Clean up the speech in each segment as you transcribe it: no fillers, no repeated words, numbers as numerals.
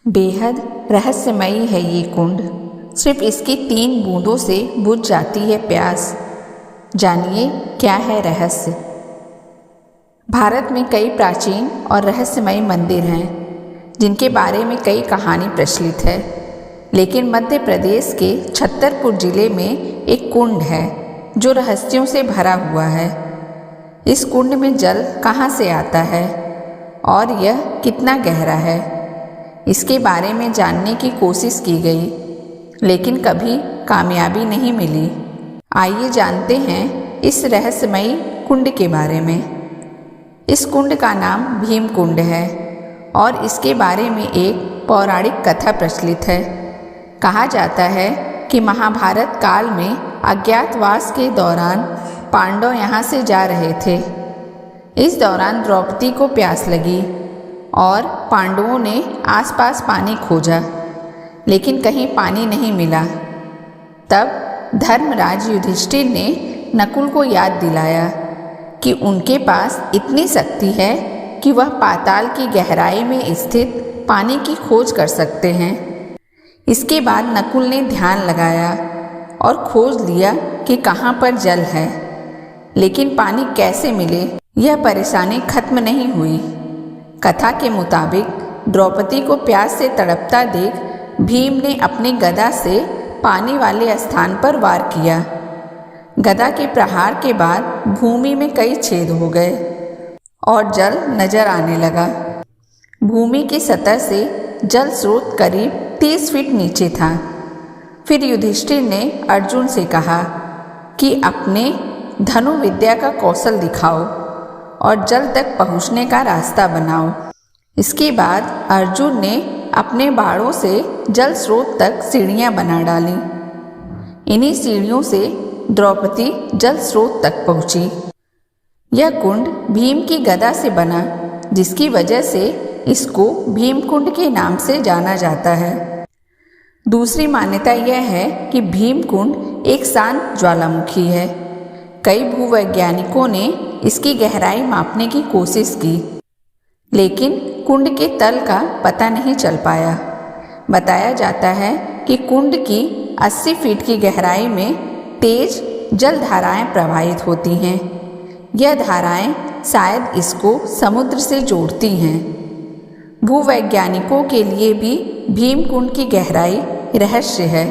बेहद रहस्यमयी है ये कुंड। सिर्फ इसकी 3 बूंदों से बुझ जाती है प्यास। जानिए क्या है रहस्य। भारत में कई प्राचीन और रहस्यमयी मंदिर हैं जिनके बारे में कई कहानी प्रचलित है, लेकिन मध्य प्रदेश के छतरपुर जिले में एक कुंड है जो रहस्यों से भरा हुआ है। इस कुंड में जल कहाँ से आता है और यह कितना गहरा है, इसके बारे में जानने की कोशिश की गई, लेकिन कभी कामयाबी नहीं मिली। आइए जानते हैं इस रहस्यमयी कुंड के बारे में। इस कुंड का नाम भीम कुंड है और इसके बारे में एक पौराणिक कथा प्रचलित है। कहा जाता है कि महाभारत काल में अज्ञातवास के दौरान पांडव यहाँ से जा रहे थे। इस दौरान द्रौपदी को प्यास लगी और पांडवों ने आसपास पानी खोजा, लेकिन कहीं पानी नहीं मिला। तब धर्मराज युधिष्ठिर ने नकुल को याद दिलाया कि उनके पास इतनी शक्ति है कि वह पाताल की गहराई में स्थित पानी की खोज कर सकते हैं। इसके बाद नकुल ने ध्यान लगाया और खोज लिया कि कहाँ पर जल है, लेकिन पानी कैसे मिले, यह परेशानी खत्म नहीं हुई। कथा के मुताबिक द्रौपदी को प्यास से तड़पता देख भीम ने अपनी गदा से पानी वाले स्थान पर वार किया। गदा के प्रहार के बाद भूमि में कई छेद हो गए और जल नजर आने लगा। भूमि की सतह से जल स्रोत करीब 30 फीट नीचे था। फिर युधिष्ठिर ने अर्जुन से कहा कि अपने धनु विद्या का कौशल दिखाओ और जल तक पहुँचने का रास्ता बनाओ। इसके बाद अर्जुन ने अपने बाणों से जल स्रोत तक सीढ़ियाँ बना डाली। इन्हीं सीढ़ियों से द्रौपदी जल स्रोत तक पहुँची। यह कुंड भीम की गदा से बना, जिसकी वजह से इसको भीम कुंड के नाम से जाना जाता है। दूसरी मान्यता यह है कि भीम कुंड एक शांत ज्वालामुखी है। कई भूवैज्ञानिकों ने इसकी गहराई मापने की कोशिश की, लेकिन कुंड के तल का पता नहीं चल पाया। बताया जाता है कि कुंड की 80 फीट की गहराई में तेज जल धाराएं प्रवाहित होती हैं। यह धाराएं शायद इसको समुद्र से जोड़ती हैं। भूवैज्ञानिकों के लिए भी भीम कुंड की गहराई रहस्य है।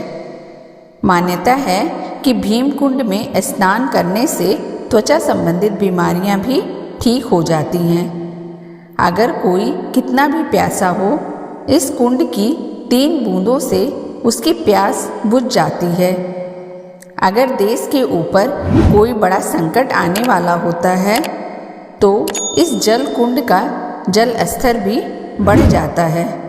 मान्यता है कि भीम कुंड में स्नान करने से त्वचा संबंधित बीमारियां भी ठीक हो जाती हैं। अगर कोई कितना भी प्यासा हो, इस कुंड की 3 बूंदों से उसकी प्यास बुझ जाती है। अगर देश के ऊपर कोई बड़ा संकट आने वाला होता है तो इस जल कुंड का जल स्तर भी बढ़ जाता है।